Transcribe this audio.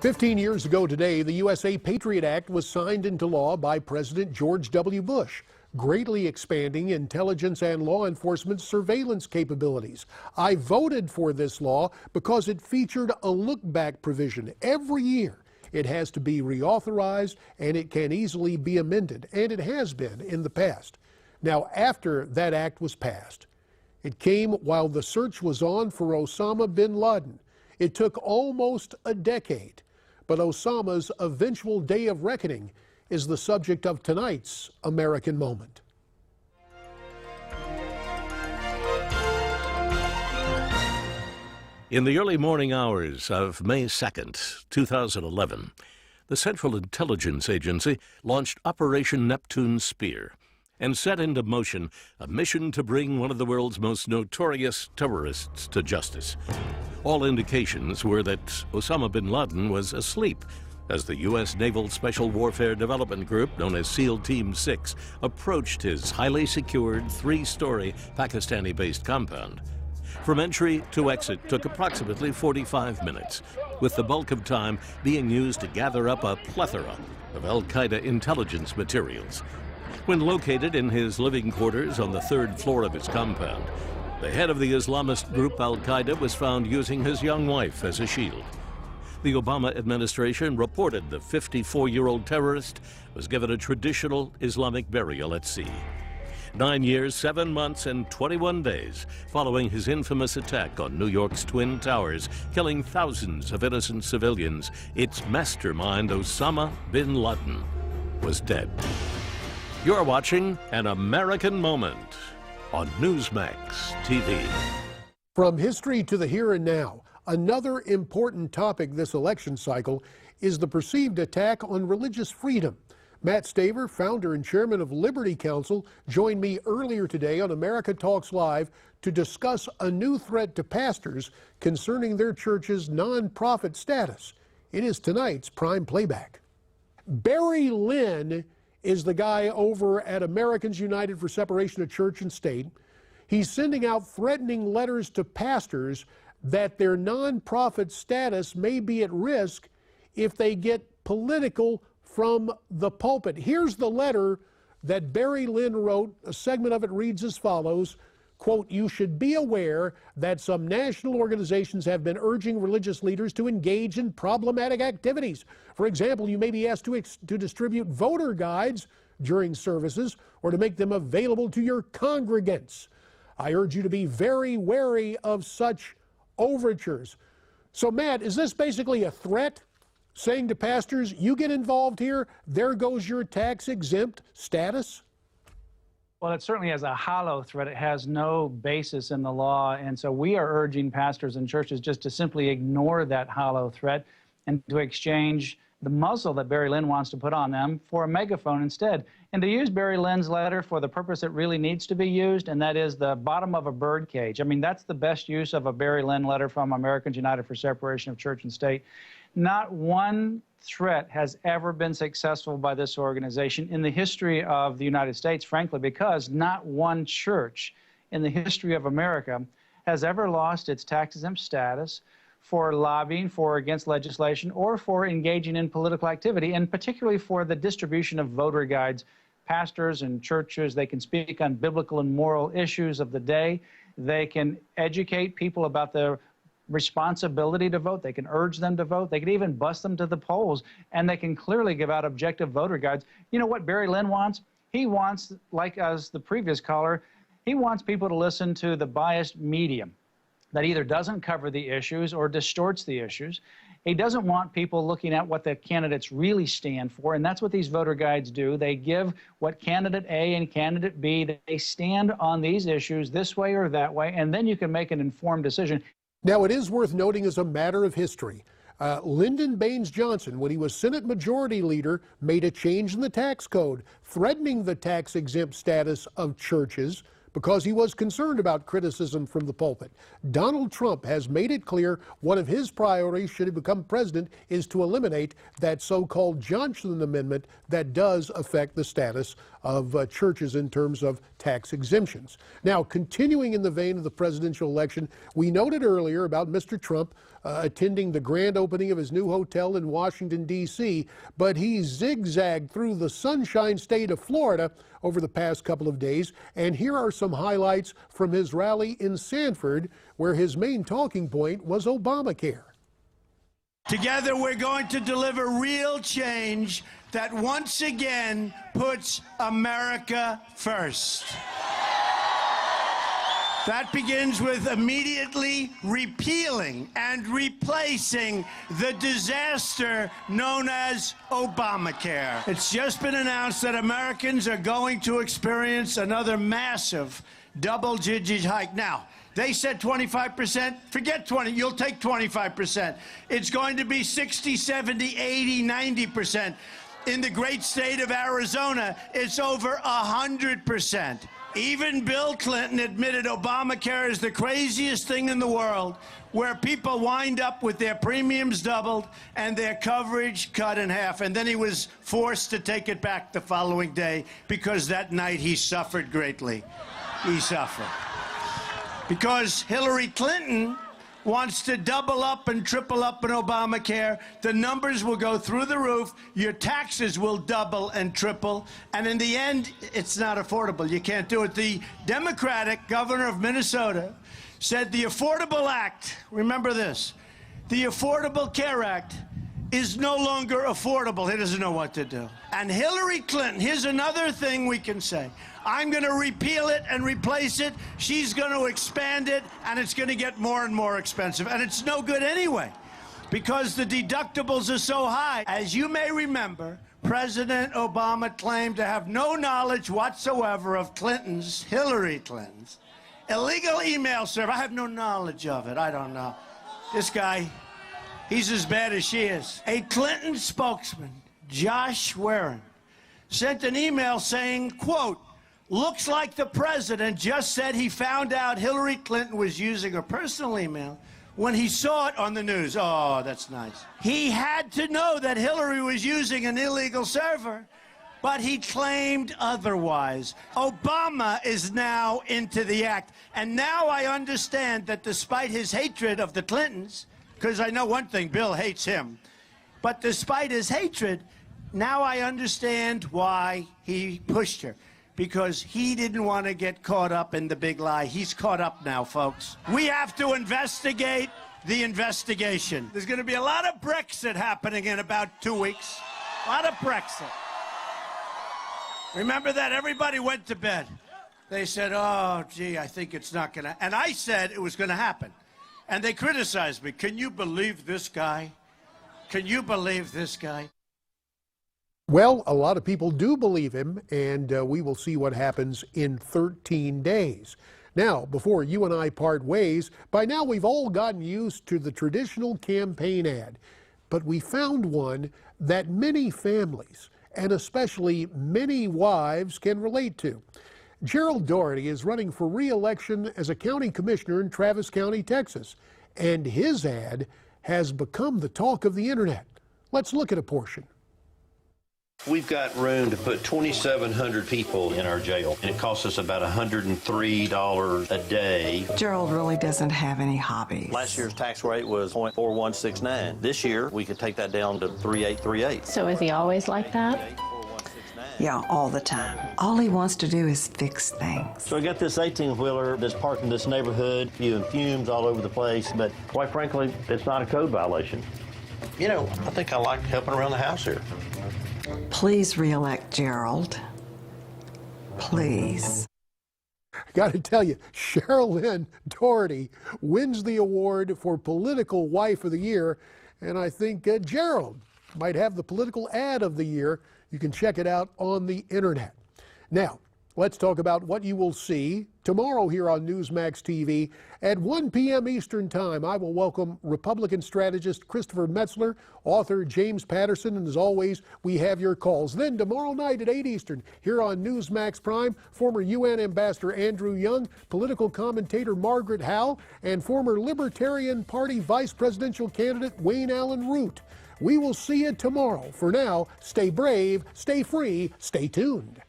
15 years ago today, the USA Patriot Act was signed into law by President George W. Bush, greatly expanding intelligence and law enforcement surveillance capabilities. I voted for this law because it featured a look-back provision. Every year, it has to be reauthorized, and it can easily be amended, and it has been in the past. Now, after that act was passed, it came while the search was on for Osama bin Laden. It took almost a decade, but Osama's eventual day of reckoning is the subject of tonight's American Moment. In the early morning hours of May 2nd, 2011, the Central Intelligence Agency launched Operation Neptune Spear and set into motion a mission to bring one of the world's most notorious terrorists to justice. All indications were that Osama bin Laden was asleep as the U.S. Naval Special Warfare Development Group, known as SEAL Team 6, approached his highly secured three-story Pakistani-based compound. From entry to exit took approximately 45 minutes, with the bulk of time being used to gather up a plethora of al-Qaeda intelligence materials. When located in his living quarters on the third floor of his compound, the head of the Islamist group al-Qaeda was found using his young wife as a shield. The Obama administration reported the 54-year-old terrorist was given a traditional Islamic burial at sea. 9 years, 7 months, and 21 days following his infamous attack on New York's Twin Towers, killing thousands of innocent civilians, its mastermind, Osama bin Laden, was dead. You're watching An American Moment on Newsmax TV. From history to the here and now, another important topic this election cycle is the perceived attack on religious freedom. Matt Staver, founder and chairman of Liberty Counsel, joined me earlier today on America Talks Live to discuss a new threat to pastors concerning their church's nonprofit status. It is tonight's prime playback. Barry Lynn is the guy over at Americans United for Separation of Church and State. He's sending out threatening letters to pastors that their nonprofit status may be at risk if they get political from the pulpit. Here's the letter that Barry Lynn wrote. A segment of it reads as follows, quote, "You should be aware that some national organizations have been urging religious leaders to engage in problematic activities. For example, you may be asked to distribute voter guides during services or to make them available to your congregants. I urge you to be very wary of such overtures." So, Matt, is this basically a threat, saying to pastors, you get involved here, there goes your tax-exempt status? Well, it certainly has a hollow threat. It has no basis in the law. And so we are urging pastors and churches just to simply ignore that hollow threat and to exchange the muzzle that Barry Lynn wants to put on them for a megaphone instead. And to use Barry Lynn's letter for the purpose it really needs to be used, and that is the bottom of a bird cage. I mean, that's the best use of a Barry Lynn letter from Americans United for Separation of Church and State. Not one threat has ever been successful by this organization in the history of the United States, frankly, because not one church in the history of America has ever lost its tax-exempt status for lobbying for against legislation or for engaging in political activity, and particularly for the distribution of voter guides. Pastors and churches, they can speak on biblical and moral issues of the day. They can educate people about their responsibility to vote. They can urge them to vote. They can even bust them to the polls, and they can clearly give out objective voter guides. You know what Barry Lynn wants? He wants, like as the previous caller, he wants people to listen to the biased media that either doesn't cover the issues or distorts the issues. He doesn't want people looking at what the candidates really stand for, and that's what these voter guides do. They give what candidate A and candidate B, they stand on these issues this way or that way, and then you can make an informed decision. Now, it is worth noting as a matter of history, Lyndon Baines Johnson, when he was Senate Majority Leader, made a change in the tax code, threatening the tax-exempt status of churches because he was concerned about criticism from the pulpit. Donald Trump has made it clear one of his priorities should he become president is to eliminate that so-called Johnson Amendment that does affect the status of churches in terms of tax exemptions. Now, continuing in the vein of the presidential election, we noted earlier about Mr. Trump attending the grand opening of his new hotel in Washington, D.C., but he zigzagged through the Sunshine State of Florida over the past couple of days, and here are some highlights from his rally in Sanford, where his main talking point was Obamacare. Together, we're going to deliver real change that once again puts America first. That begins with immediately repealing and replacing the disaster known as Obamacare. It's just been announced that Americans are going to experience another massive double-digit hike. Now, they said 25%. Forget 20. You'll take 25%. It's going to be 60, 70, 80, 90%. In the great state of Arizona, it's over 100%. Even Bill Clinton admitted Obamacare is the craziest thing in the world, where people wind up with their premiums doubled and their coverage cut in half. And then he was forced to take it back the following day because that night he suffered greatly. He suffered. Because Hillary Clinton wants to double up and triple up in Obamacare. The numbers will go through the roof. Your taxes will double and triple. And in the end, it's not affordable. You can't do it. The Democratic governor of Minnesota said the Affordable Act, remember this, the Affordable Care Act is no longer affordable. He doesn't know what to do. And Hillary Clinton, here's another thing we can say. I'm going to repeal it and replace it. She's going to expand it, and it's going to get more and more expensive. And it's no good anyway, because the deductibles are so high. As you may remember, President Obama claimed to have no knowledge whatsoever of Hillary Clinton's illegal email server. I have no knowledge of it. I don't know. This guy, he's as bad as she is. A Clinton spokesman, Josh Warren, sent an email saying, quote, looks like the president just said he found out Hillary Clinton was using her personal email when he saw it on the news. Oh, that's nice. He had to know that Hillary was using an illegal server, but he claimed otherwise. Obama is now into the act. And now I understand that despite his hatred of the Clintons, because I know one thing, Bill hates him, but despite his hatred, now I understand why he pushed her. Because he didn't want to get caught up in the big lie. He's caught up now, folks. We have to investigate the investigation. There's going to be a lot of Brexit happening in about 2 weeks. A lot of Brexit. Remember that? Everybody went to bed. They said, oh, gee, I think it's not going to. And I said it was going to happen. And they criticized me. Can you believe this guy? Can you believe this guy? Well, a lot of people do believe him, and we will see what happens in 13 days. Now, before you and I part ways, by now we've all gotten used to the traditional campaign ad, but we found one that many families, and especially many wives, can relate to. Gerald Doherty is running for re-election as a county commissioner in Travis County, Texas, and his ad has become the talk of the internet. Let's look at a portion. We've got room to put 2,700 people in our jail, and it costs us about $103 a day. Gerald really doesn't have any hobbies. Last year's tax rate was 0.4169. This year, we could take that down to 3.838. So is he always like that? Yeah, all the time. All he wants to do is fix things. So I got this 18-wheeler that's parked in this neighborhood, spewing fumes all over the place, but quite frankly, it's not a code violation. You know, I think I like helping around the house here. Please re-elect Gerald. Please. Got to tell you, Cheryl Lynn Doherty wins the award for Political Wife of the Year, and I think Gerald might have the Political Ad of the Year. You can check it out on the internet. Now, Let's talk about what you will see tomorrow here on Newsmax TV. At 1 p.m. Eastern Time, I will welcome Republican strategist Christopher Metzler, author James Patterson, and as always, we have your calls. Then tomorrow night at 8 Eastern, here on Newsmax Prime, former UN Ambassador Andrew Young, political commentator Margaret Howell, and former Libertarian Party vice presidential candidate Wayne Allen Root. We will see you tomorrow. For now, stay brave, stay free, stay tuned.